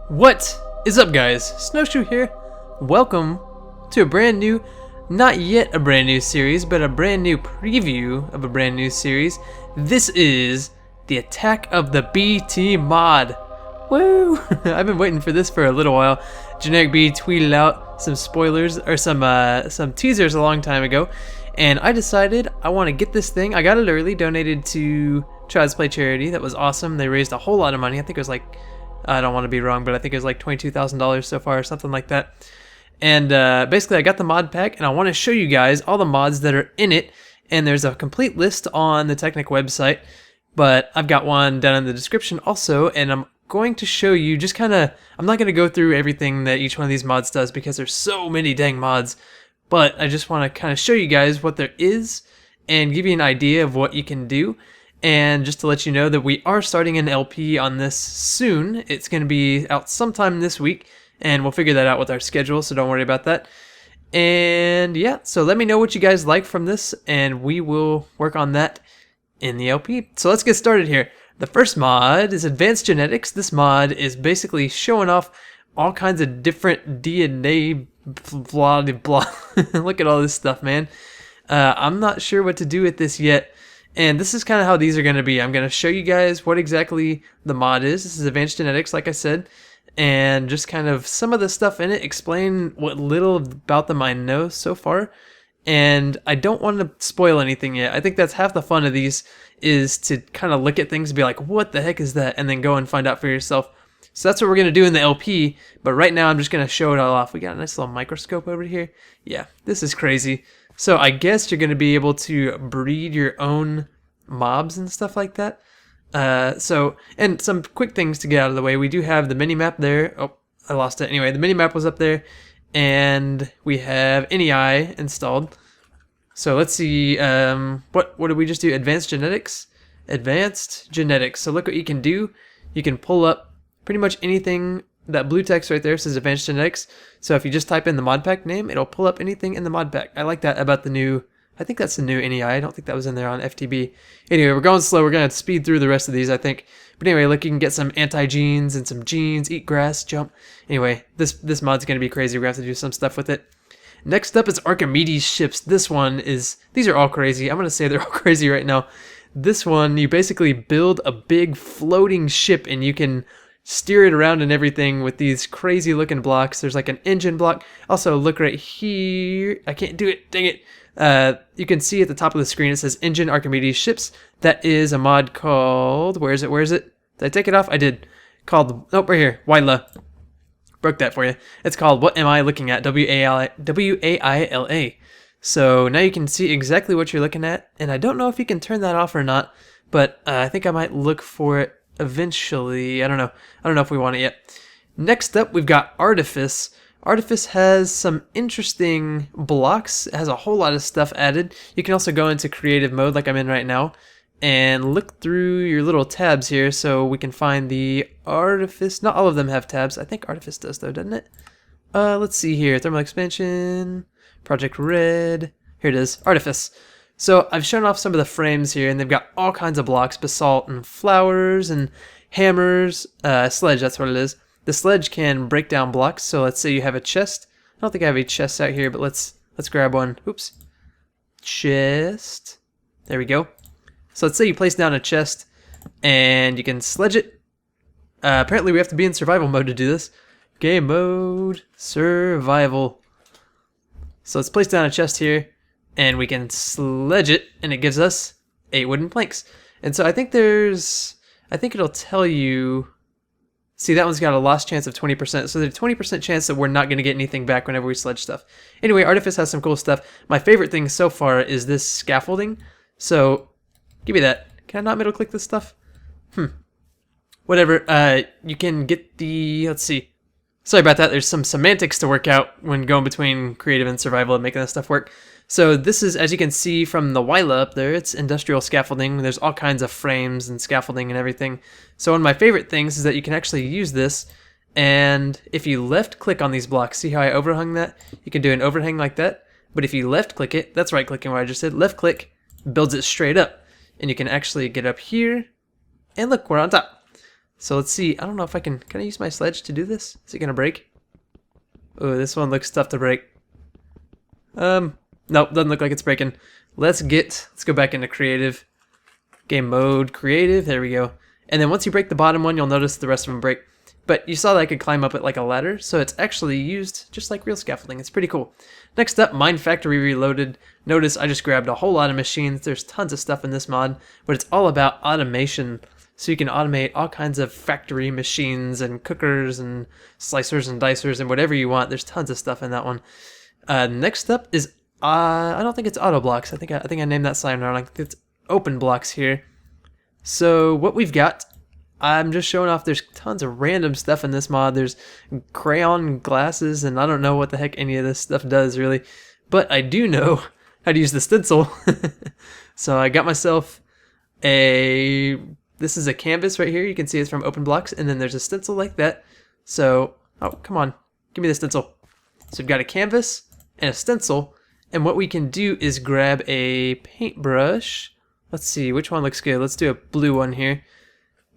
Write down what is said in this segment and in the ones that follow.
What is up, guys? SnoShoe here. Welcome to a brand new, not yet a brand new series, but a brand new preview of a brand new series. This is the attack of the B-Team mod. Woo! I've been waiting for this for a little while. Generic B tweeted out some spoilers or some teasers a long time ago, and I decided I want to get this thing. I got it early, donated to Child's Play charity. That was awesome. They raised a whole lot of money. I think it was like, I don't want to be wrong, but I think it was like $22,000 so far or something like that. And basically I got the mod pack and I want to show you guys all the mods that are in it. And there's a complete list on the Technic website, but I've got one down in the description also, and I'm going to show you just kind of, I'm not going to go through everything that each one of these mods does because there's so many dang mods, but I just want to kind of show you guys what there is and give you an idea of what you can do. And just to let you know that we are starting an LP on this soon. It's going to be out sometime this week, and we'll figure that out with our schedule, so don't worry about that. And yeah, so let me know what you guys like from this, and we will work on that in the LP. So let's get started here. The first mod is Advanced Genetics. This mod is basically showing off all kinds of different DNA blah blah. Look at all this stuff, man. I'm not sure what to do with this yet. And this is kind of how these are going to be. I'm going to show you guys what exactly the mod is. This is Advanced Genetics, like I said, and just kind of some of the stuff in it, explain what little about them I know so far. And I don't want to spoil anything yet. I think that's half the fun of these, is to kind of look at things and be like, what the heck is that? And then go and find out for yourself. So that's what we're going to do in the LP. But right now I'm just going to show it all off. We got a nice little microscope over here. Yeah, this is crazy. So I guess you're going to be able to breed your own mobs and stuff like that. And some quick things to get out of the way. We do have the mini-map there. Oh, I lost it. Anyway, the mini-map was up there. And we have NEI installed. So let's see, what did we just do? Advanced Genetics? Advanced Genetics. So look what you can do. You can pull up pretty much anything. That blue text right there says Advanced Genetics. So if you just type in the mod pack name, it'll pull up anything in the mod pack. I like that about the new, I think that's the new NEI. I don't think that was in there on FTB. Anyway, we're going slow. We're going to speed through the rest of these, I think. But anyway, look, you can get some anti-genes and some genes, eat grass, jump. Anyway, this mod's going to be crazy. We're going to have to do some stuff with it. Next up is Archimedes ships. This one is, these are all crazy. I'm going to say they're all crazy right now. This one, you basically build a big floating ship and you can steer it around and everything with these crazy looking blocks. There's like an engine block. Also, look right here. I can't do it. Dang it. You can see at the top of the screen it says Engine Archimedes Ships. That is a mod called, where is it? Did I take it off? I did. Called, oh, right here, Wila. Broke that for you. It's called What Am I Looking At? W-A-I-L-A. So now you can see exactly what you're looking at, and I don't know if you can turn that off or not, but I think I might look for it eventually. I don't know if we want it yet. Next up, we've got Artifice. Artifice has some interesting blocks. It has a whole lot of stuff added. You can also go into creative mode like I'm in right now and look through your little tabs here so we can find the Artifice. Not all of them have tabs. I think Artifice does though, doesn't it? Let's see here. Thermal expansion, Project Red. Here it is, Artifice. So I've shown off some of the frames here, and they've got all kinds of blocks, basalt and flowers and hammers, sledge, that's what it is. The sledge can break down blocks, so let's say you have a chest. I don't think I have any chests out here, but let's grab one. Oops. Chest. There we go. So let's say you place down a chest, and you can sledge it. Apparently we have to be in survival mode to do this. Game mode, survival. So let's place down a chest here. And we can sledge it, and it gives us 8 wooden planks. And so I think it'll tell you, see, that one's got a lost chance of 20%. So there's a 20% chance that we're not going to get anything back whenever we sledge stuff. Anyway, Artifice has some cool stuff. My favorite thing so far is this scaffolding. So give me that. Can I not middle click this stuff? Whatever. You can get the, let's see. Sorry about that. There's some semantics to work out when going between creative and survival and making this stuff work. So this is, as you can see from the Wila up there, it's industrial scaffolding. There's all kinds of frames and scaffolding and everything. So one of my favorite things is that you can actually use this, and if you left click on these blocks, see how I overhung that? You can do an overhang like that, but if you left click it, that's right clicking what I just did, left click builds it straight up. And you can actually get up here, and look, we're on top. So let's see. I don't know if I can I use my sledge to do this? Is it gonna break? Oh, this one looks tough to break. Nope, doesn't look like it's breaking. Let's go back into creative. Game mode, creative, there we go. And then once you break the bottom one, you'll notice the rest of them break. But you saw that I could climb up it like a ladder, so it's actually used just like real scaffolding. It's pretty cool. Next up, Mine Factory Reloaded. Notice I just grabbed a whole lot of machines. There's tons of stuff in this mod, but it's all about automation. So you can automate all kinds of factory machines and cookers and slicers and dicers and whatever you want. There's tons of stuff in that one. Next up is, I don't think it's auto blocks. I think I named that sign wrong. I think it's open blocks here. So what we've got, I'm just showing off, there's tons of random stuff in this mod. There's crayon glasses, and I don't know what the heck any of this stuff does really, but I do know how to use the stencil. So I got myself this is a canvas right here. You can see it's from open blocks, and then there's a stencil like that. So, oh, come on, give me the stencil. So we've got a canvas and a stencil, and what we can do is grab a paintbrush. Let's see, which one looks good? Let's do a blue one here.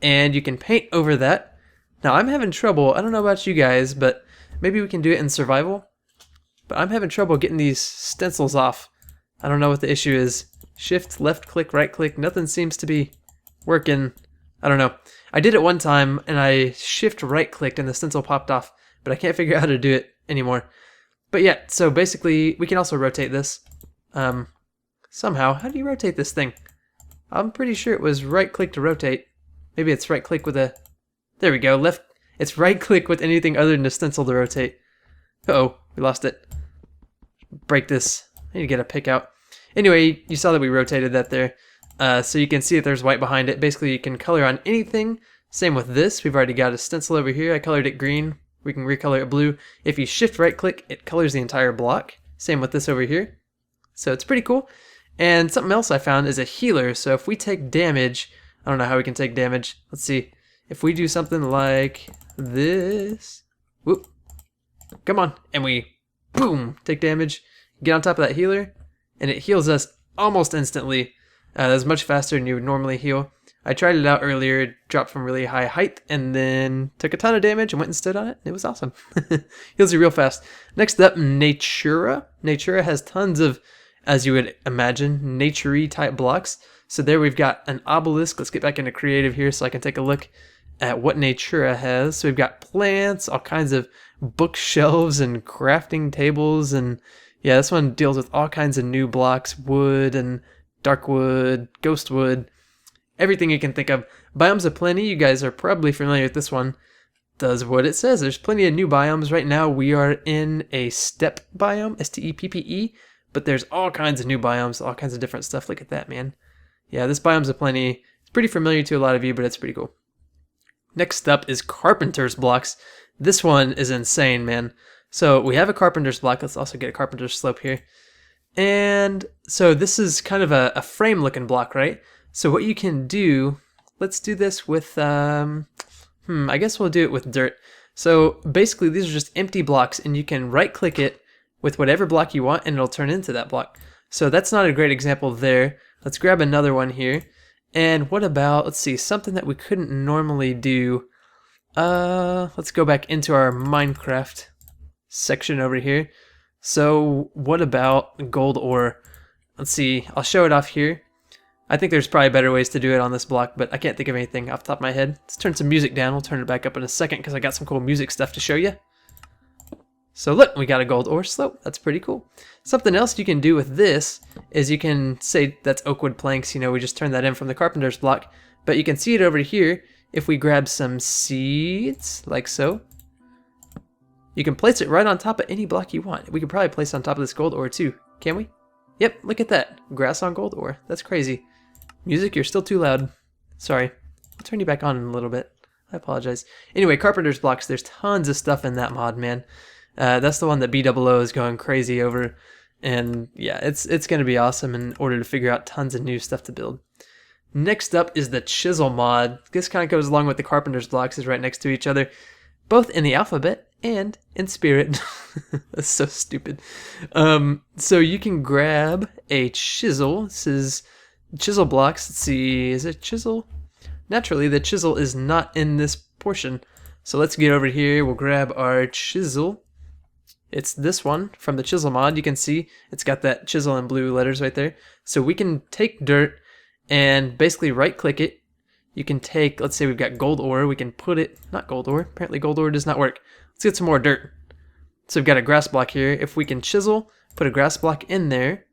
And you can paint over that. Now I'm having trouble, I don't know about you guys, but maybe we can do it in survival. But I'm having trouble getting these stencils off. I don't know what the issue is. Shift, left click, right click, nothing seems to be working. I don't know. I did it one time and I shift right clicked and the stencil popped off, but I can't figure out how to do it anymore. But yeah, so basically we can also rotate this. Somehow, how do you rotate this thing? I'm pretty sure it was right click to rotate. Maybe it's right click with a, there we go, left, it's right click with anything other than the stencil to rotate. Uh-oh, we lost it. Break this. I need to get a pick out. Anyway, you saw that we rotated that there. So you can see that there's white behind it. Basically, you can color on anything. Same with this. We've already got a stencil over here. I colored it green. We can recolor it blue. If you shift right click, it colors the entire block. Same with this over here. So it's pretty cool. And something else I found is a healer. So if we take damage, I don't know how we can take damage. Let's see. If we do something like this, whoop, come on, and we, boom, take damage, get on top of that healer, and it heals us almost instantly. That's much faster than you would normally heal. I tried it out earlier, it dropped from really high height, and then took a ton of damage and went and stood on it. It was awesome. Heals you real fast. Next up, Natura. Natura has tons of, as you would imagine, nature-y type blocks. So there we've got an obelisk. Let's get back into creative here so I can take a look at what Natura has. So we've got plants, all kinds of bookshelves and crafting tables, and yeah, this one deals with all kinds of new blocks, wood and dark wood, ghost wood, everything you can think of. Biomes aplenty, you guys are probably familiar with this one. Does what it says. There's plenty of new biomes. Right now we are in a steppe biome, S-T-E-P-P-E, but there's all kinds of new biomes, all kinds of different stuff. Look at that, man. Yeah, this Biomes aplenty. It's pretty familiar to a lot of you, but it's pretty cool. Next up is Carpenter's blocks. This one is insane, man. So we have a Carpenter's block. Let's also get a Carpenter's slope here. And so this is kind of a frame looking block, right? So what you can do, let's do this with, I guess we'll do it with dirt. So basically these are just empty blocks, and you can right click it with whatever block you want and it'll turn into that block. So that's not a great example there. Let's grab another one here. And what about, let's see, something that we couldn't normally do. Let's go back into our Minecraft section over here. So what about gold ore? Let's see, I'll show it off here. I think there's probably better ways to do it on this block, but I can't think of anything off the top of my head. Let's turn some music down. We'll turn it back up in a second because I got some cool music stuff to show you. So look, we got a gold ore slope. That's pretty cool. Something else you can do with this is you can say that's oak wood planks. You know, we just turned that in from the carpenter's block. But you can see it over here. If we grab some seeds, like so, you can place it right on top of any block you want. We could probably place it on top of this gold ore too. Can we? Yep, look at that. Grass on gold ore. That's crazy. Music, you're still too loud. Sorry. I'll turn you back on in a little bit. I apologize. Anyway, carpenter's blocks. There's tons of stuff in that mod, man. That's the one that B-00 is going crazy over, and yeah, it's going to be awesome in order to figure out tons of new stuff to build. Next up is the chisel mod. This kind of goes along with the carpenter's blocks, is right next to each other, both in the alphabet and in spirit. That's so stupid. So you can grab a chisel. This is chisel blocks. Let's see, is it chisel? naturally the chisel is not in this portion. So let's get over here. We'll grab our chisel. It's this one from the chisel mod. You can see it's got that chisel in blue letters right there. So we can take dirt and basically right click it. You can take, let's say we've got gold ore, we can put it, not gold ore, apparently gold ore does not work. Let's get some more dirt. So we've got a grass block here. If we can chisel, put a grass block in there.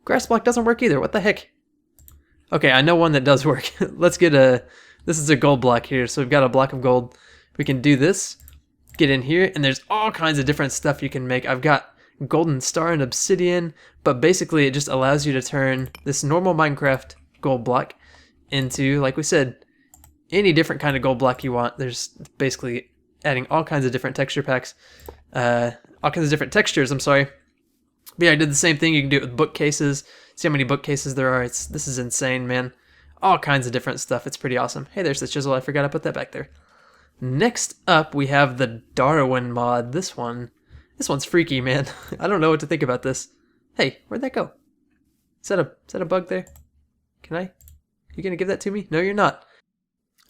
Grass block doesn't work either, what the heck? Okay, I know one that does work. Let's get this is a gold block here. So we've got a block of gold. We can do this, get in here, and there's all kinds of different stuff you can make. I've got golden star and obsidian, but basically it just allows you to turn this normal Minecraft gold block into, like we said, any different kind of gold block you want. There's basically adding all kinds of different texture packs, all kinds of different textures, I'm sorry. But yeah, I did the same thing. You can do it with bookcases. See how many bookcases there are. This is insane, man. All kinds of different stuff. It's pretty awesome. Hey, there's the chisel. I forgot I put that back there. Next up, we have the Darwin mod. This one's freaky, man. I don't know what to think about this. Hey, where'd that go? Is that a bug there? You gonna give that to me? No, you're not.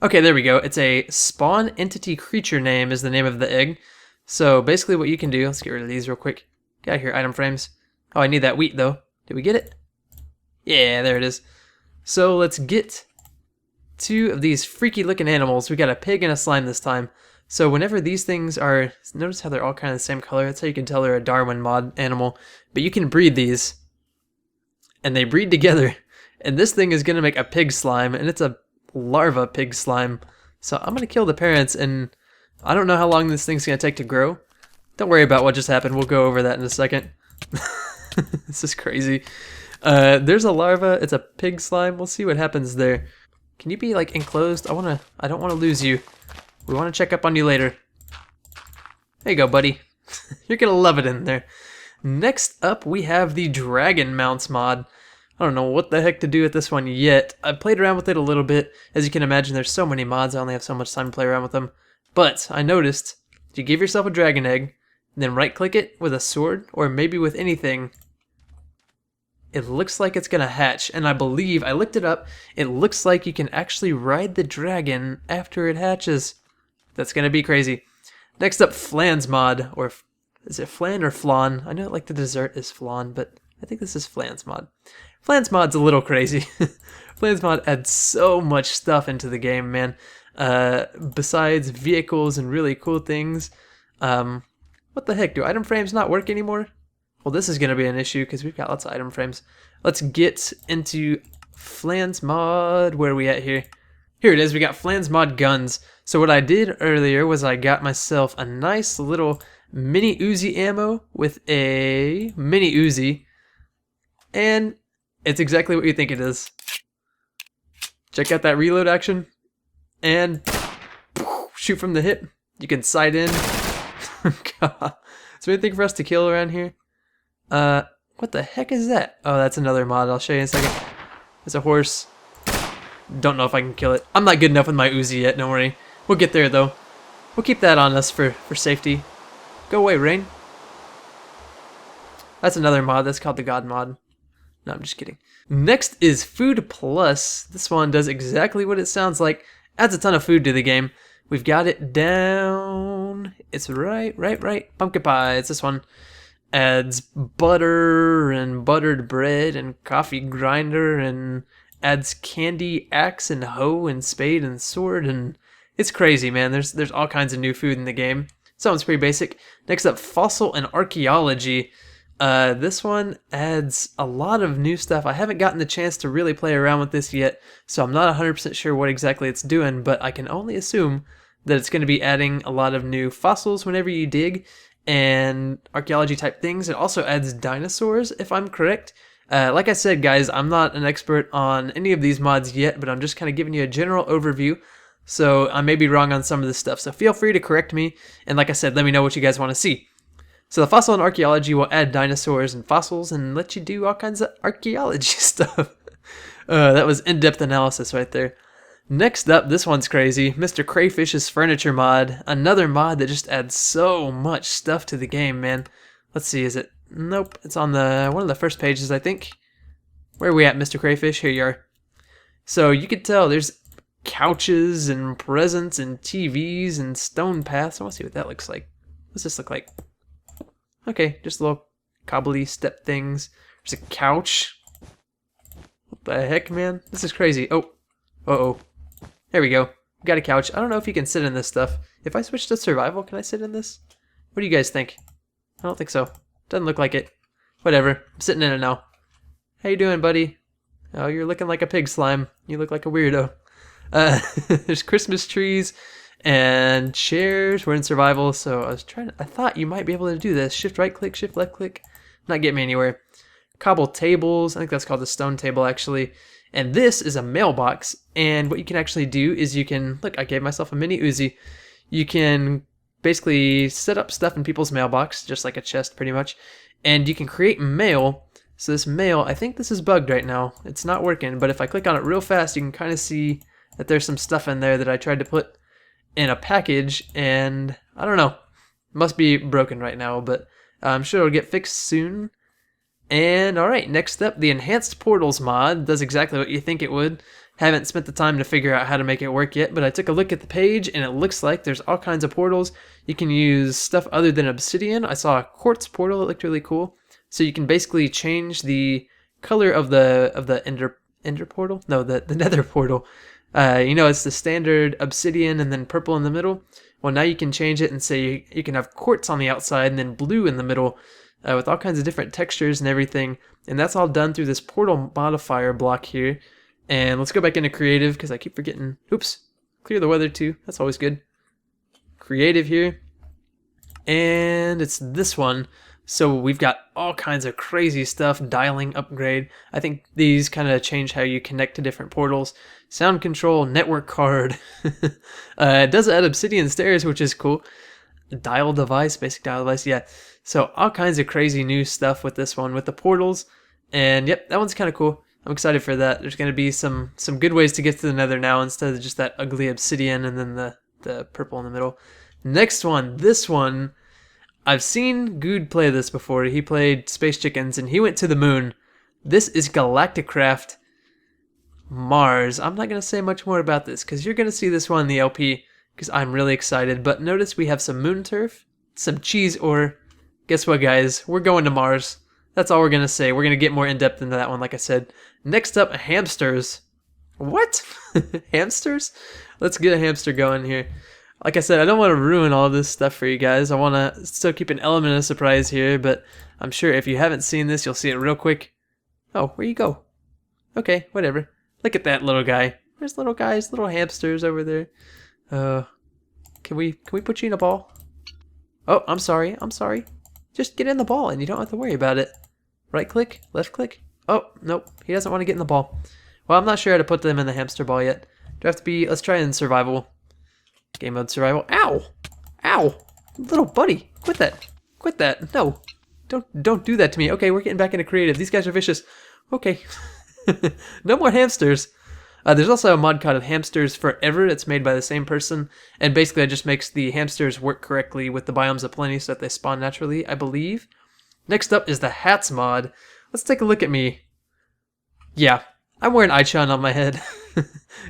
Okay, there we go. It's a spawn entity creature name is the name of the egg. So basically what you can do, let's get rid of these real quick. Get out here, item frames. Oh, I need that wheat though. Did we get it? Yeah, there it is. So let's get 2 of these freaky looking animals. We got a pig and a slime this time. So whenever these things are, notice how they're all kind of the same color. That's how you can tell they're a Darwin mod animal. But you can breed these, and they breed together. And this thing is going to make a pig slime, and it's a larva pig slime. So I'm going to kill the parents, and I don't know how long this thing's going to take to grow. Don't worry about what just happened. We'll go over that in a second. This is crazy. There's a larva. It's a pig slime. We'll see what happens there. Can you be like enclosed? I don't want to lose you. We want to check up on you later. There you go, buddy. You're going to love it in there. Next up, we have the Dragon Mounts mod. I don't know what the heck to do with this one yet. I've played around with it a little bit. As you can imagine, there's so many mods, I only have so much time to play around with them. But I noticed, if you give yourself a dragon egg, and then right click it with a sword, or maybe with anything, it looks like it's gonna hatch. And I believe, I looked it up, it looks like you can actually ride the dragon after it hatches. That's gonna be crazy. Next up, Flan's mod, or is it Flan or Flan? I know like the dessert is Flan, but I think this is Flan's mod. Flan's mod's a little crazy. Flan's mod adds so much stuff into the game, man. Besides vehicles and really cool things. What the heck? Do item frames not work anymore? Well, this is going to be an issue because we've got lots of item frames. Let's get into Flan's mod. Where are we at here? Here it is. We got Flan's mod guns. So what I did earlier was I got myself a nice little mini Uzi ammo with a mini Uzi. And it's exactly what you think it is. Check out that reload action. And shoot from the hip. You can sight in. God. Is there anything for us to kill around here? What the heck is that? Oh, that's another mod. I'll show you in a second. It's a horse. Don't know if I can kill it. I'm not good enough with my Uzi yet, don't worry. We'll get there though. We'll keep that on us for safety. Go away, Rain. That's another mod. That's called the God mod. No, I'm just kidding. Next is Food Plus. This one does exactly what it sounds like. Adds a ton of food to the game. We've got it down. It's right. Pumpkin pie. It's this one. Adds butter and buttered bread and coffee grinder and adds candy, axe and hoe and spade and sword, and it's crazy, man. There's all kinds of new food in the game. Sounds pretty basic. Next up, fossil and archaeology. This one adds a lot of new stuff. I haven't gotten the chance to really play around with this yet, so I'm not 100% sure what exactly it's doing, but I can only assume that it's going to be adding a lot of new fossils whenever you dig, and archaeology type things. It also adds dinosaurs, if I'm correct. Like I said, guys, I'm not an expert on any of these mods yet, but I'm just kind of giving you a general overview, so I may be wrong on some of this stuff, so feel free to correct me, and like I said, let me know what you guys want to see. So the fossil and archaeology will add dinosaurs and fossils and let you do all kinds of archaeology stuff. That was in-depth analysis right there. Next up, this one's crazy. Mr. Crayfish's furniture mod. Another mod that just adds so much stuff to the game, man. Let's see, is it? Nope, it's on one of the first pages, I think. Where are we at, Mr. Crayfish? Here you are. So you can tell there's couches and presents and TVs and stone paths. I want to see what that looks like. What's this look like? Okay, just little cobbly step things. There's a couch. What the heck, man? This is crazy. Oh, uh-oh. There we go. Got a couch. I don't know if you can sit in this stuff. If I switch to survival, can I sit in this? What do you guys think? I don't think so. Doesn't look like it. Whatever. I'm sitting in it now. How you doing, buddy? Oh, you're looking like a pig slime. You look like a weirdo. There's Christmas trees and chairs. We're in survival, so I thought you might be able to do this. Shift right click, shift left click. Not get me anywhere. Cobble tables. I think that's called the stone table, actually. And this is a mailbox. And what you can actually do is you can, look, I gave myself a mini Uzi. You can basically set up stuff in people's mailbox, just like a chest pretty much. And you can create mail. So this mail, I think this is bugged right now. It's not working, but if I click on it real fast, you can kind of see that there's some stuff in there that I tried to put in a package, and I don't know. It must be broken right now, but I'm sure it'll get fixed soon. And alright, next up, the Enhanced Portals mod does exactly what you think it would. Haven't spent the time to figure out how to make it work yet, but I took a look at the page, and it looks like there's all kinds of portals. You can use stuff other than obsidian. I saw a quartz portal that looked really cool. So you can basically change the color of the ender portal? No, the nether portal. You know, it's the standard obsidian and then purple in the middle. Well, now you can change it and say you can have quartz on the outside and then blue in the middle with all kinds of different textures and everything. And that's all done through this portal modifier block here. And let's go back into creative because I keep forgetting. Oops. Clear the weather too. That's always good. Creative here. And it's this one. So we've got all kinds of crazy stuff, dialing upgrade. I think these kind of change how you connect to different portals. Sound control, network card. It does add obsidian stairs, which is cool. Dial device, basic dial device, yeah. So all kinds of crazy new stuff with this one, with the portals. And yep, that one's kind of cool. I'm excited for that. There's going to be some good ways to get to the nether now instead of just that ugly obsidian and then the purple in the middle. Next one, this one. I've seen Good play this before. He played Space Chickens and he went to the moon. This is Galacticraft Mars. I'm not going to say much more about this because you're going to see this one in the LP because I'm really excited. But notice we have some moon turf, some cheese ore. Guess what, guys? We're going to Mars. That's all we're going to say. We're going to get more in-depth into that one, like I said. Next up, hamsters. What? Hamsters? Let's get a hamster going here. Like I said, I don't want to ruin all this stuff for you guys. I want to still keep an element of surprise here, but I'm sure if you haven't seen this, you'll see it real quick. Oh, where you go? Okay, whatever. Look at that little guy. There's little guys, little hamsters over there. Can we put you in a ball? Oh, I'm sorry. Just get in the ball and you don't have to worry about it. Right click, left click. Oh, nope. He doesn't want to get in the ball. Well, I'm not sure how to put them in the hamster ball yet. Do I have to be, let's try in survival. Game mode survival. Ow! Ow! Little buddy, quit that. Quit that. No. Don't do that to me. Okay, we're getting back into creative. These guys are vicious. Okay. No more hamsters. There's also a mod called Hamsters Forever. It's made by the same person. And basically it just makes the hamsters work correctly with the biomes of plenty so that they spawn naturally, I believe. Next up is the hats mod. Let's take a look at me. Yeah, I'm wearing Ichon on my head.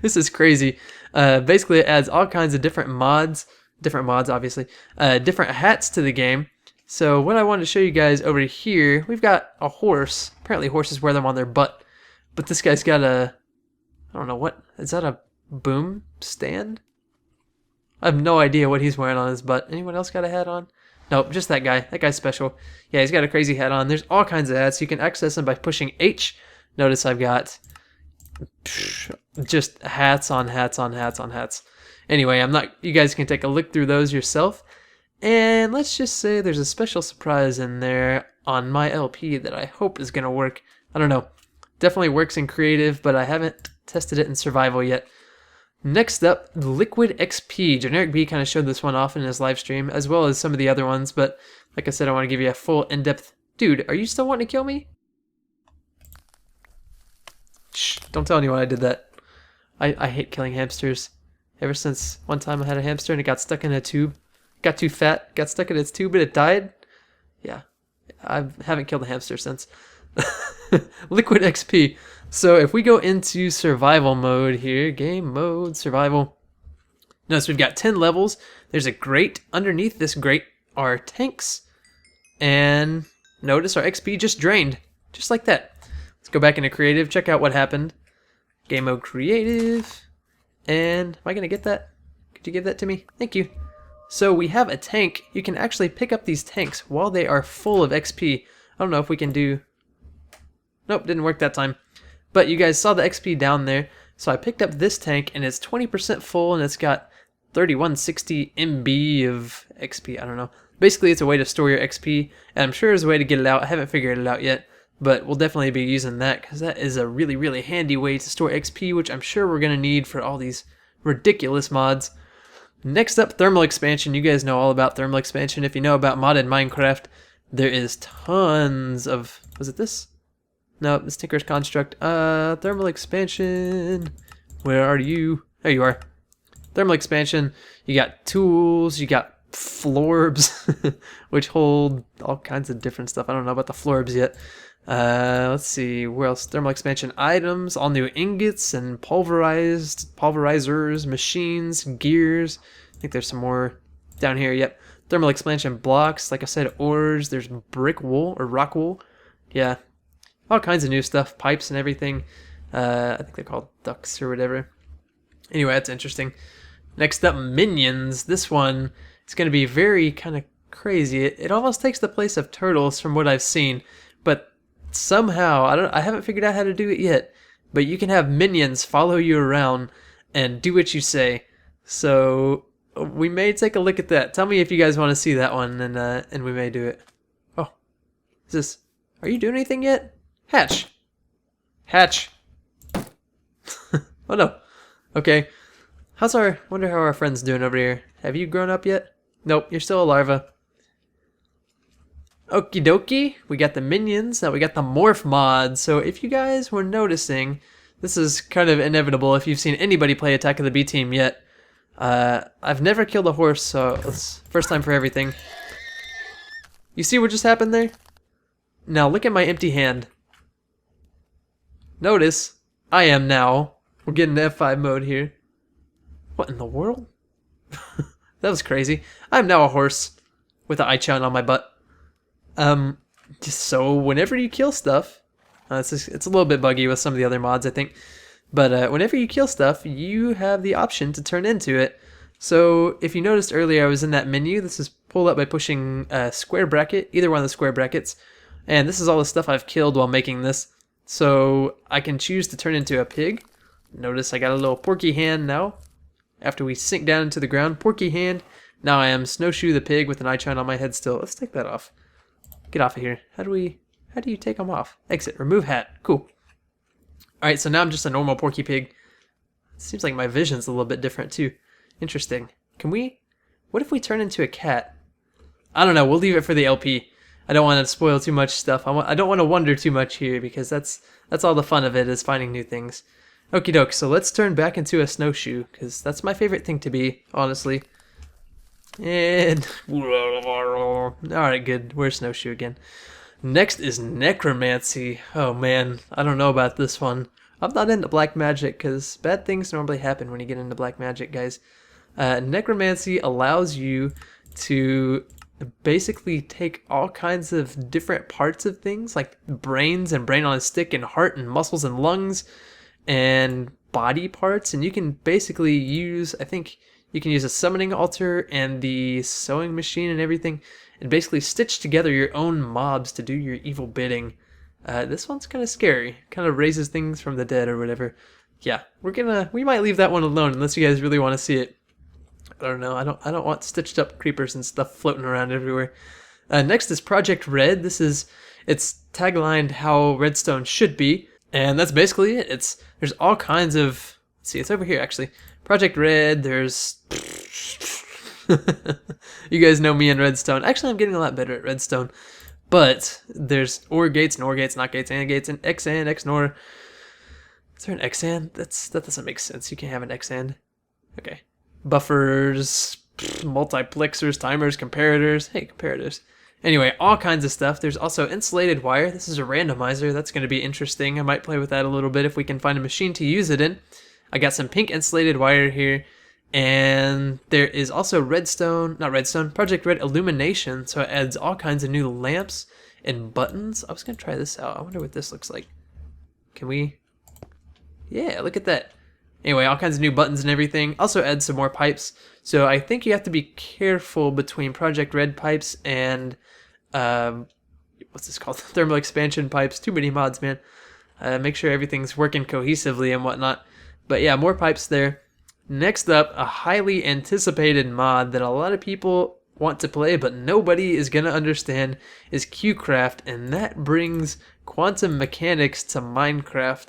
This is crazy. Basically it adds all kinds of different mods obviously, different hats to the game. So what I wanted to show you guys over here, we've got a horse. Apparently horses wear them on their butt, but this guy's got a, I don't know what, is that a boom stand? I have no idea what he's wearing on his butt. Anyone else got a hat on? Nope, just that guy. That guy's special. Yeah, he's got a crazy hat on. There's all kinds of hats. You can access them by pushing H. Notice I've got just hats on hats on hats on hats. Anyway, you guys can take a look through those yourself. And let's just say there's a special surprise in there on my LP that I hope is going to work. I don't know. Definitely works in creative, but I haven't tested it in survival yet. Next up, Liquid XP. Generic B kind of showed this one off in his live stream, as well as some of the other ones, but like I said, I want to give you a full in-depth... Dude, are you still wanting to kill me? Shh, don't tell anyone I did that. I hate killing hamsters. Ever since one time I had a hamster and it got stuck in a tube. Got too fat, got stuck in its tube and it died. Yeah, I haven't killed a hamster since. Liquid XP. So if we go into survival mode here, game mode, survival, notice we've got 10 levels. There's a grate. Underneath this grate are tanks. And notice our XP just drained. Just like that. Let's go back into creative, check out what happened. Game mode creative. And am I going to get that? Could you give that to me? Thank you. So we have a tank. You can actually pick up these tanks while they are full of XP. I don't know if we can do... Nope, didn't work that time. But you guys saw the XP down there. So I picked up this tank and it's 20% full and it's got 3160 MB of XP. I don't know. Basically, it's a way to store your XP. And I'm sure there's a way to get it out. I haven't figured it out yet. But we'll definitely be using that because that is a really, really handy way to store XP, which I'm sure we're going to need for all these ridiculous mods. Next up, thermal expansion. You guys know all about thermal expansion. If you know about modded Minecraft, there is tons of... Was it this? No, this Tinker's Construct. Thermal expansion. Where are you? There you are. Thermal expansion. You got tools. You got florbs, which hold all kinds of different stuff. I don't know about the florbs yet. Let's see. Where else? Thermal expansion items. All new ingots and pulverizers, machines, gears. I think there's some more down here. Yep. Thermal expansion blocks. Like I said, ores. There's brick wool or rock wool. Yeah. All kinds of new stuff, pipes and everything. I think they're called ducks or whatever. Anyway, that's interesting. Next up, minions. This one is going to be very kind of crazy. It almost takes the place of turtles from what I've seen, but somehow I haven't figured out how to do it yet. But you can have minions follow you around and do what you say. So we may take a look at that. Tell me if you guys want to see that one, and we may do it. Oh, is this? Are you doing anything yet? Hatch. Hatch. Oh no. Okay. Wonder how our friend's doing over here. Have you grown up yet? Nope, you're still a larva. Okie dokie. We got the minions. Now we got the morph mod. So if you guys were noticing, this is kind of inevitable if you've seen anybody play Attack of the B-Team yet. I've never killed a horse, so it's first time for everything. You see what just happened there? Now look at my empty hand. Notice, I am now. We're getting F5 mode here. What in the world? That was crazy. I'm now a horse with an eye-chun on my butt. Just so whenever you kill stuff, it's a little bit buggy with some of the other mods, I think. But whenever you kill stuff, you have the option to turn into it. So if you noticed earlier, I was in that menu. This is pulled up by pushing a square bracket, either one of the square brackets. And this is all the stuff I've killed while making this. So I can choose to turn into a pig. Notice I got a little porky hand now. After we sink down into the ground, porky hand. Now I am SnoShoe the pig with an eye-chun on my head still. Let's take that off. Get off of here. How do you take them off? Exit. Remove hat. Cool. Alright, so now I'm just a normal porky pig. Seems like my vision's a little bit different too. Interesting. What if we turn into a cat? I don't know. We'll leave it for the LP. I don't want to spoil too much stuff. I don't want to wonder too much here because that's all the fun of it is finding new things. Okie doke, so let's turn back into a SnoShoe because that's my favorite thing to be, honestly. And alright, good. We're SnoShoe again. Next is necromancy. Oh man, I don't know about this one. I'm not into black magic because bad things normally happen when you get into black magic, guys. Necromancy allows you to basically take all kinds of different parts of things like brains and brain on a stick and heart and muscles and lungs and body parts, and you can basically use, I think you can use a summoning altar and the sewing machine and everything and basically stitch together your own mobs to do your evil bidding. This one's kind of scary. Kind of raises things from the dead or whatever. Yeah, we might leave that one alone unless you guys really want to see it. I don't know. I don't want stitched up creepers and stuff floating around everywhere. Next is Project Red. It's taglined how Redstone should be, and that's basically it. There's all kinds of. Let's see, it's over here actually. Project Red. There's. You guys know me and Redstone. Actually, I'm getting a lot better at Redstone. But there's OR gates, NOR gates, NOT gates, AND gates, and XAND, XNOR. Is there an XAND? That doesn't make sense. You can't have an XAND. Okay. Buffers, multiplexers, timers, comparators. Hey, comparators. Anyway, all kinds of stuff. There's also insulated wire. This is a randomizer. That's going to be interesting. I might play with that a little bit if we can find a machine to use it in. I got some pink insulated wire here. And there is also Project Red illumination. So it adds all kinds of new lamps and buttons. I was going to try this out. I wonder what this looks like. Can we? Yeah, look at that. Anyway, all kinds of new buttons and everything. Also adds some more pipes. So I think you have to be careful between Project Red pipes and what's this called? Thermal expansion pipes. Too many mods, man. Make sure everything's working cohesively and whatnot. But yeah, more pipes there. Next up, a highly anticipated mod that a lot of people want to play but nobody is going to understand is QCraft, and that brings quantum mechanics to Minecraft.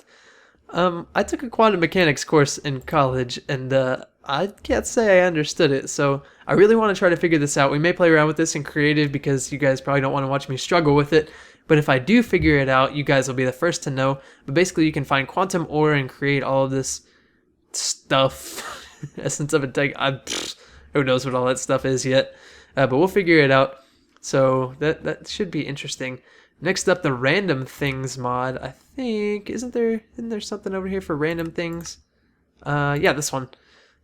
I took a quantum mechanics course in college, and I can't say I understood it, so I really want to try to figure this out. We may play around with this in creative because you guys probably don't want to watch me struggle with it, but if I do figure it out, you guys will be the first to know. But basically, you can find quantum ore and create all of this stuff. Essence of a tech. Who knows what all that stuff is yet, but we'll figure it out. So that should be interesting. Next up, the random things mod. I think isn't there something over here for random things? Yeah, this one.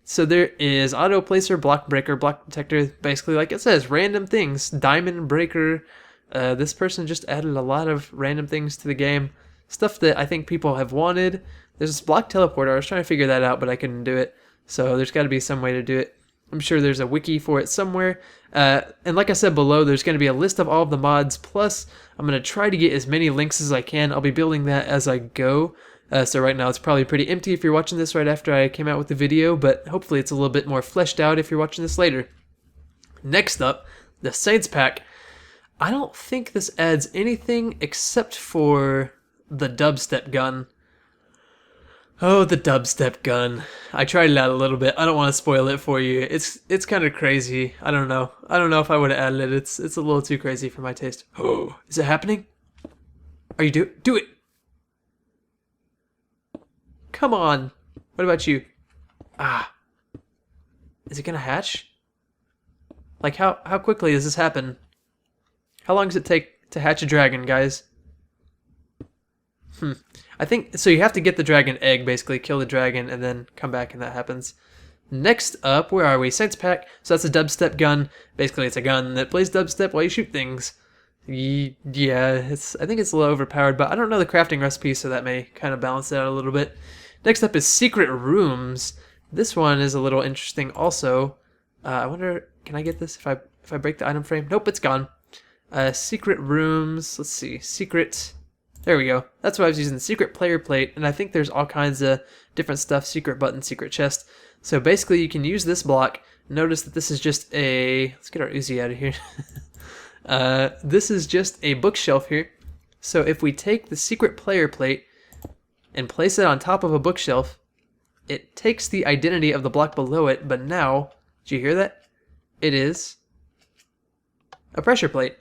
So there is auto placer, block breaker, block detector. Basically, like it says, random things. Diamond breaker. This person just added a lot of random things to the game. Stuff that I think people have wanted. There's this block teleporter. I was trying to figure that out, but I couldn't do it. So there's got to be some way to do it. I'm sure there's a wiki for it somewhere. And like I said below, there's going to be a list of all of the mods. Plus, I'm going to try to get as many links as I can. I'll be building that as I go. So right now it's probably pretty empty if you're watching this right after I came out with the video. But hopefully it's a little bit more fleshed out if you're watching this later. Next up, the Saints Pack. I don't think this adds anything except for the dubstep gun. Oh, the dubstep gun. I tried it out a little bit. I don't want to spoil it for you. It's kind of crazy. I don't know. I don't know if I would have added it. It's a little too crazy for my taste. Oh, is it happening? Are you do it? Come on. What about you? Ah. Is it gonna hatch? Like how quickly does this happen? How long does it take to hatch a dragon, guys? I think, so you have to get the dragon egg, basically, kill the dragon, and then come back and that happens. Next up, where are we? Saints Pack. So that's a dubstep gun. Basically, it's a gun that plays dubstep while you shoot things. Yeah, I think it's a little overpowered, but I don't know the crafting recipe, so that may kind of balance it out a little bit. Next up is Secret Rooms. This one is a little interesting also. I wonder, can I get this if I break the item frame? Nope, it's gone. Secret Rooms, let's see, Secret... There we go. That's what I was using, the secret player plate, and I think there's all kinds of different stuff, secret button, secret chest. So basically you can use this block. Notice that this is just a, let's get our Uzi out of here. This is just a bookshelf here. So if we take the secret player plate and place it on top of a bookshelf, it takes the identity of the block below it, but now, did you hear that? It is a pressure plate.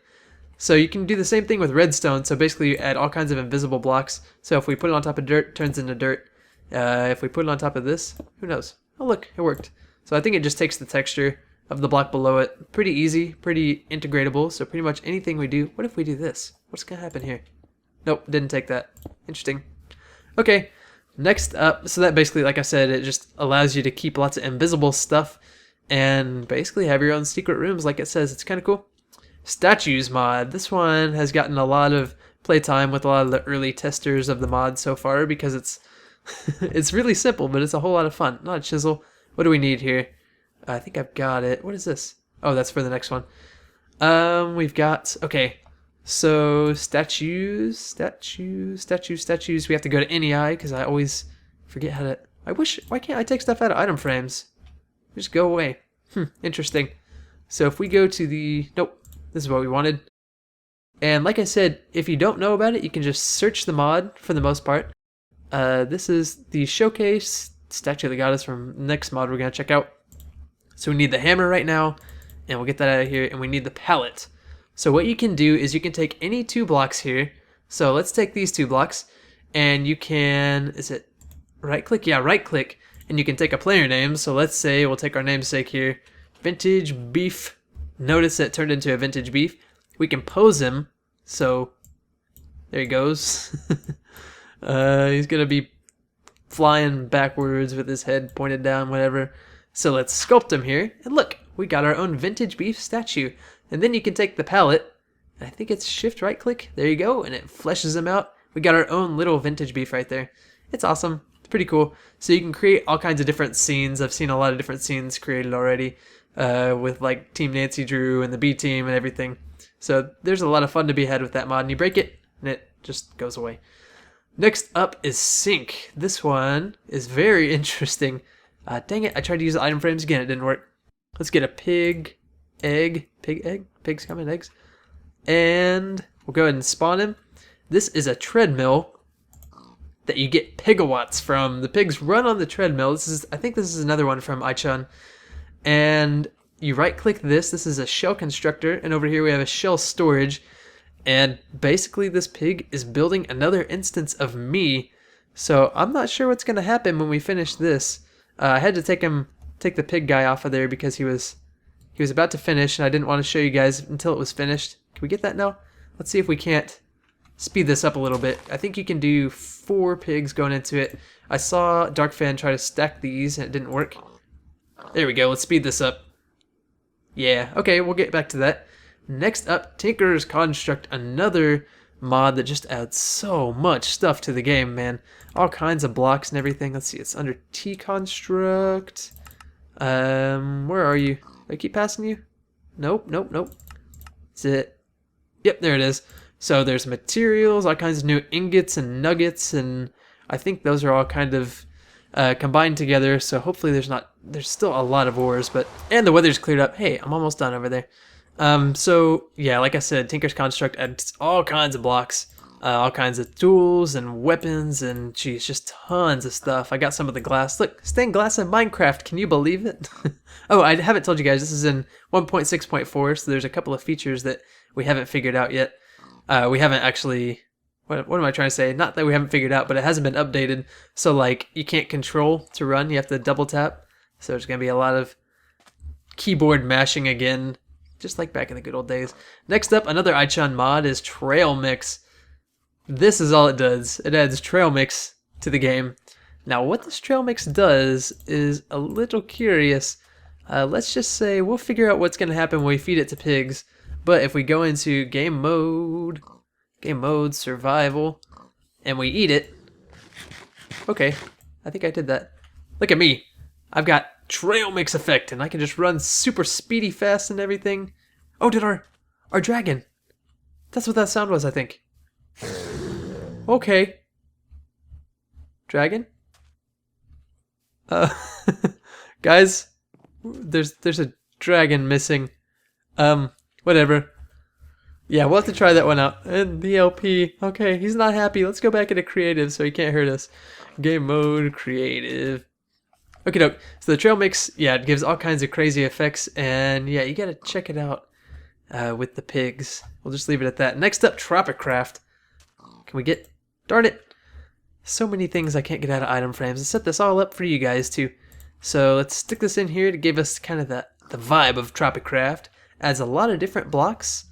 So you can do the same thing with redstone. So basically you add all kinds of invisible blocks. So if we put it on top of dirt, it turns into dirt. If we put it on top of this, who knows? Oh look, it worked. So I think it just takes the texture of the block below it. Pretty easy, pretty integratable. So pretty much anything we do. What if we do this? What's gonna happen here? Nope, didn't take that. Interesting. Okay, next up, so that basically, like I said, it just allows you to keep lots of invisible stuff and basically have your own secret rooms like it says. It's kind of cool. Statues mod. This one has gotten a lot of playtime with a lot of the early testers of the mod so far because it's it's really simple, but it's a whole lot of fun. Not a chisel. What do we need here? I think I've got it. What is this? Oh, that's for the next one. We've got, okay, so statues. We have to go to NEI because I always forget how to, why can't I take stuff out of item frames? Just go away. Interesting. So if we go to the, nope. This is what we wanted. And like I said, if you don't know about it, you can just search the mod for the most part. This is the showcase statue of the goddess from next mod we're going to check out. So we need the hammer right now, and we'll get that out of here, and we need the pallet. So what you can do is you can take any two blocks here. So let's take these two blocks, and you can, is it right click? Yeah, right click, and you can take a player name. So let's say, we'll take our namesake here, Vintage Beef. Notice it turned into a vintage beef. We can pose him. So there he goes. He's gonna be flying backwards with his head pointed down, whatever. So let's sculpt him here. And look, we got our own vintage beef statue. And then you can take the palette, and I think it's shift right click. There you go, and it fleshes him out. We got our own little vintage beef right there. It's awesome. It's pretty cool. So you can create all kinds of different scenes. I've seen a lot of different scenes created already with like Team Nancy Drew and the B-Team and everything. So there's a lot of fun to be had with that mod. And you break it, and it just goes away. Next up is Sync. This one is very interesting. Dang it, I tried to use the item frames again. It didn't work. Let's get a pig egg. Pig egg? Pigs come in eggs. And we'll go ahead and spawn him. This is a treadmill that you get pigawatts from. The pigs run on the treadmill. I think this is another one from iChun. And you right click this. This is a shell constructor. And over here we have a shell storage. And basically this pig is building another instance of me. So I'm not sure what's going to happen when we finish this. I had to take the pig guy off of there because he was about to finish, and I didn't want to show you guys until it was finished. Can we get that now? Let's see if we can't speed this up a little bit. I think you can do 4 pigs going into it. I saw Darkfan try to stack these and it didn't work. There we go. Let's speed this up. Yeah, okay, we'll get back to that. Next up, Tinker's Construct, another mod that just adds so much stuff to the game, man. All kinds of blocks and everything. Let's see, it's under T Construct. Where are you? Do I keep passing you? Nope. That's it. Yep, there it is. So there's materials, all kinds of new ingots and nuggets, and I think those are all kind of combined together. So hopefully there's still a lot of ores, and the weather's cleared up. Hey, I'm almost done over there. So yeah, like I said, Tinker's Construct adds all kinds of blocks, all kinds of tools and weapons, and geez, just tons of stuff. I got some of the glass. Look, stained glass in Minecraft. Can you believe it? Oh, I haven't told you guys, this is in 1.6.4, so there's a couple of features that we haven't figured out yet. We haven't actually, what am I trying to say? Not that we haven't figured out, but it hasn't been updated. So like, you can't control to run, you have to double tap. So there's going to be a lot of keyboard mashing again, just like back in the good old days. Next up, another iChun mod is Trail Mix. This is all it does. It adds Trail Mix to the game. Now, what this Trail Mix does is a little curious. Let's just say we'll figure out what's going to happen when we feed it to pigs. But if we go into game mode, survival, and we eat it. Okay, I think I did that. Look at me. I've got Trail Mix effect, and I can just run super speedy fast and everything. Oh, did our dragon. That's what that sound was, I think. Okay. Dragon? Guys, there's a dragon missing. Whatever. Yeah, we'll have to try that one out. And the LP. Okay, he's not happy. Let's go back into creative so he can't hurt us. Game mode, creative. Okay, doke. So the Trail Mix, yeah, it gives all kinds of crazy effects, and yeah, you gotta check it out with the pigs. We'll just leave it at that. Next up, Tropicraft. Can we get? Darn it! So many things I can't get out of item frames. I set this all up for you guys too. So let's stick this in here to give us kind of the vibe of Tropicraft. Adds a lot of different blocks.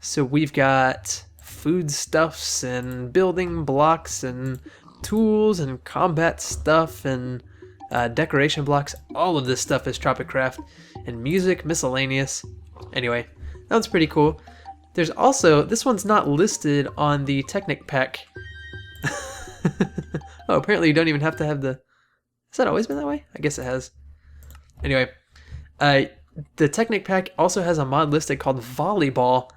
So we've got foodstuffs and building blocks and tools and combat stuff and decoration blocks. All of this stuff is Tropicraft. And music, miscellaneous. Anyway, that one's pretty cool. There's also, this one's not listed on the Technic Pack. Oh, apparently you don't even have to have the... Has that always been that way? I guess it has. Anyway, the Technic Pack also has a mod listed called Volleyball.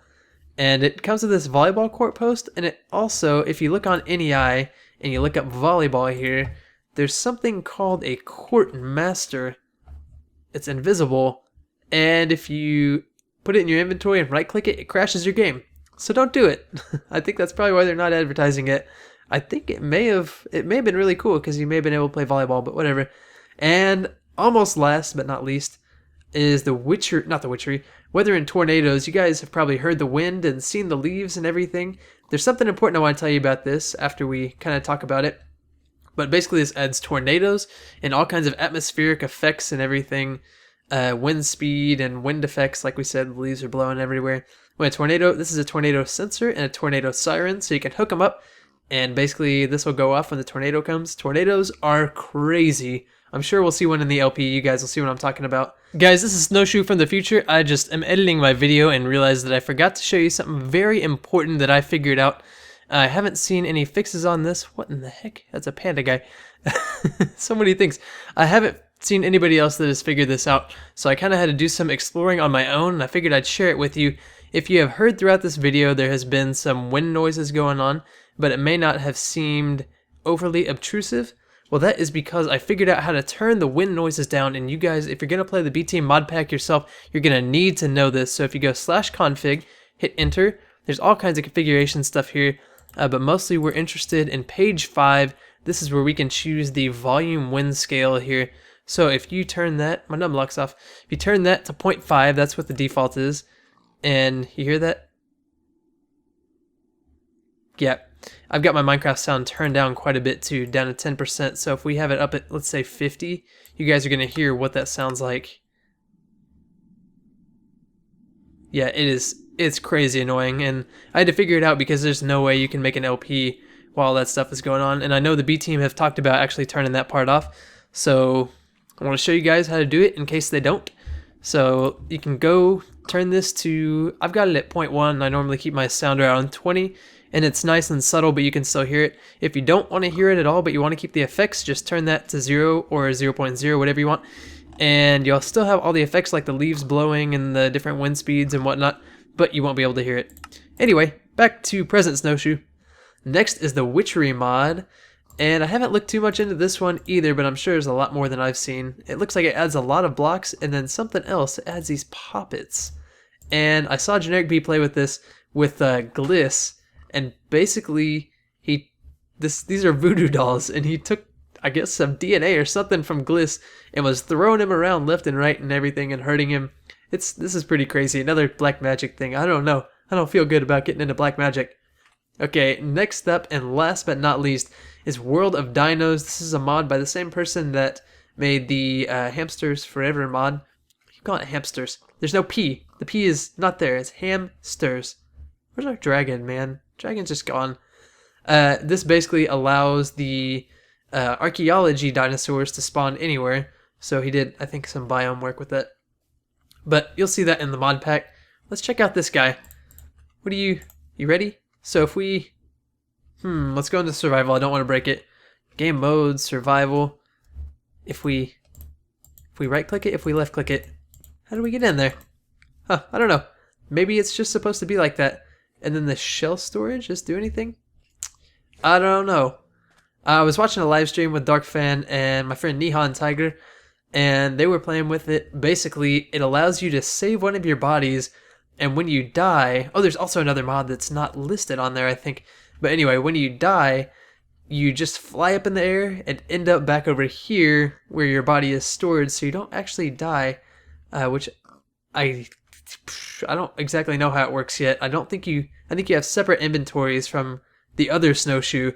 And it comes with this volleyball court post. And it also, if you look on NEI and you look up volleyball here, there's something called a court master. It's invisible. And if you put it in your inventory and right click it, it crashes your game. So don't do it. I think that's probably why they're not advertising it. I think it may have been really cool because you may have been able to play volleyball, but whatever. And almost last but not least is the witchery, weather and tornadoes. You guys have probably heard the wind and seen the leaves and everything. There's something important I want to tell you about this after we kind of talk about it. But basically this adds tornadoes and all kinds of atmospheric effects and everything. wind speed and wind effects. Like we said, the leaves are blowing everywhere. When a tornado, this is a tornado sensor and a tornado siren, so you can hook them up, and basically this will go off when the tornado comes. Tornadoes are crazy. I'm sure we'll see one in the LP. You guys will see what I'm talking about. Guys, this is SnoShoe from the future. I just am editing my video and realized that I forgot to show you something very important that I figured out. I haven't seen any fixes on this. What in the heck? That's a panda guy. So many things. I haven't seen anybody else that has figured this out, so I kind of had to do some exploring on my own, and I figured I'd share it with you. If you have heard throughout this video, there has been some wind noises going on, but it may not have seemed overly obtrusive. Well, that is because I figured out how to turn the wind noises down, and you guys, if you're going to play the B-Team Modpack yourself, you're going to need to know this. So if you go /config, hit enter, there's all kinds of configuration stuff here, but mostly we're interested in page 5. This is where we can choose the volume wind scale here. So if you turn that, my numlock's off, if you turn that to 0.5, that's what the default is, and you hear that? Yeah. I've got my Minecraft sound turned down quite a bit too, down to 10%, so if we have it up at, let's say, 50, you guys are going to hear what that sounds like. Yeah, it's crazy annoying, and I had to figure it out because there's no way you can make an LP while that stuff is going on, and I know the B-Team have talked about actually turning that part off, so I want to show you guys how to do it in case they don't. So you can go turn this to, I've got it at 0.1, I normally keep my sound around 20, and it's nice and subtle, but you can still hear it. If you don't want to hear it at all, but you want to keep the effects, just turn that to 0 or 0.0, whatever you want, and you'll still have all the effects like the leaves blowing and the different wind speeds and whatnot, but you won't be able to hear it. Anyway, back to present SnoShoe. Next is the witchery mod, and I haven't looked too much into this one either, but I'm sure there's a lot more than I've seen. It looks like it adds a lot of blocks, and then something else, it adds these poppets. And I saw Generic B play with this with Gliss, and basically these are voodoo dolls, and he took, I guess, some DNA or something from Gliss and was throwing him around left and right and everything and hurting him. This is pretty crazy. Another black magic thing. I don't know. I don't feel good about getting into black magic. Okay, next up and last but not least is World of Dinos. This is a mod by the same person that made the Hamsters Forever mod. You call it hamsters. There's no P. The P is not there. It's hamsters. Where's our dragon, man? Dragon's just gone. This basically allows the archaeology dinosaurs to spawn anywhere. So he did, I think, some biome work with it. But you'll see that in the mod pack. Let's check out this guy. What are you ready? So if we, let's go into survival. I don't want to break it. Game mode, survival. If we right click it, if we left click it, how do we get in there? Huh, I don't know. Maybe it's just supposed to be like that. And then the shell storage, just do anything? I don't know. I was watching a live stream with DarkFan and my friend Nihon Tiger, and they were playing with it. Basically, it allows you to save one of your bodies, and when you die, oh, there's also another mod that's not listed on there, I think. But anyway, when you die, you just fly up in the air and end up back over here where your body is stored, so you don't actually die, which I don't exactly know how it works yet. I think you have separate inventories from the other SnoShoe.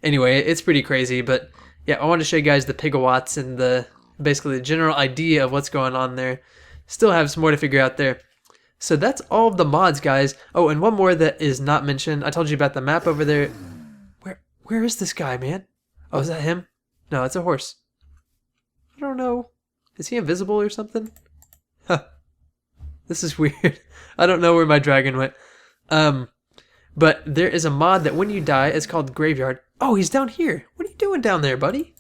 Anyway, it's pretty crazy, but yeah, I want to show you guys the pigawatts and basically the general idea of what's going on there. Still have some more to figure out there. So that's all of the mods, guys. Oh, and one more that is not mentioned. I told you about the map over there. Where is this guy, man? Oh, is that him? No, it's a horse. I don't know. Is he invisible or something? Huh. This is weird. I don't know where my dragon went. But there is a mod that when you die, it's called Graveyard. Oh, he's down here. What are you doing down there, buddy?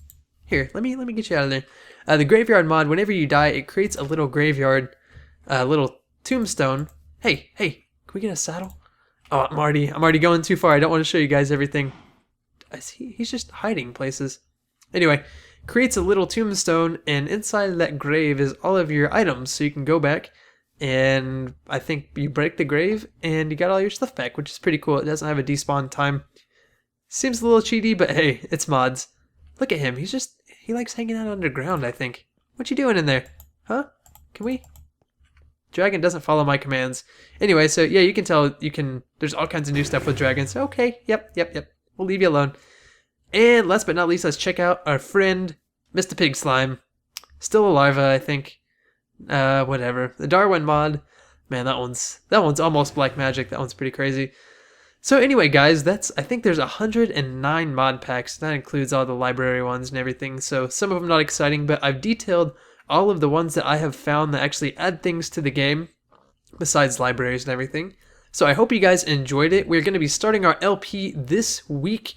Here, let me get you out of there. The Graveyard mod, whenever you die, it creates a little graveyard, little tombstone. Hey, can we get a saddle? Oh, I'm already going too far. I don't want to show you guys everything. He's just hiding places. Anyway, creates a little tombstone, and inside of that grave is all of your items, so you can go back, and I think you break the grave, and you got all your stuff back, which is pretty cool. It doesn't have a despawn time. Seems a little cheaty, but hey, it's mods. Look at him. He likes hanging out underground, I think. What you doing in there? Huh? Can we? Dragon doesn't follow my commands. Anyway, so yeah, you can tell, there's all kinds of new stuff with dragons. Okay, yep. We'll leave you alone. And last but not least, let's check out our friend, Mr. Pig Slime. Still alive, I think. Whatever. The Darwin mod, man, that one's almost black magic. That one's pretty crazy. So anyway, guys, I think there's 109 mod packs. That includes all the library ones and everything. So some of them not exciting, but I've detailed all of the ones that I have found that actually add things to the game, besides libraries and everything. So I hope you guys enjoyed it. We're going to be starting our LP this week,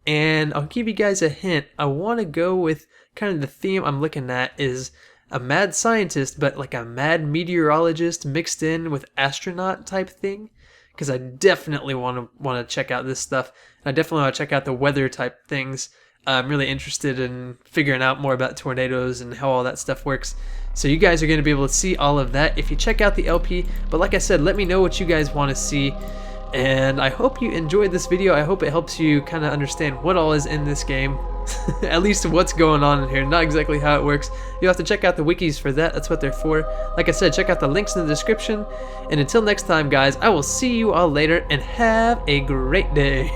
and I'll give you guys a hint. I want to go with kind of the theme I'm looking at is a mad scientist, but like a mad meteorologist mixed in with astronaut type thing. Because I definitely want to check out this stuff. And I definitely want to check out the weather type things. I'm really interested in figuring out more about tornadoes and how all that stuff works. So you guys are going to be able to see all of that if you check out the LP. But like I said, let me know what you guys want to see. And I hope you enjoyed this video. I hope it helps you kind of understand what all is in this game. At least what's going on in here, not exactly how it works. You'll have to check out the wikis for that. That's what they're for. Like I said, check out the links in the description. And until next time, guys, I will see you all later and have a great day.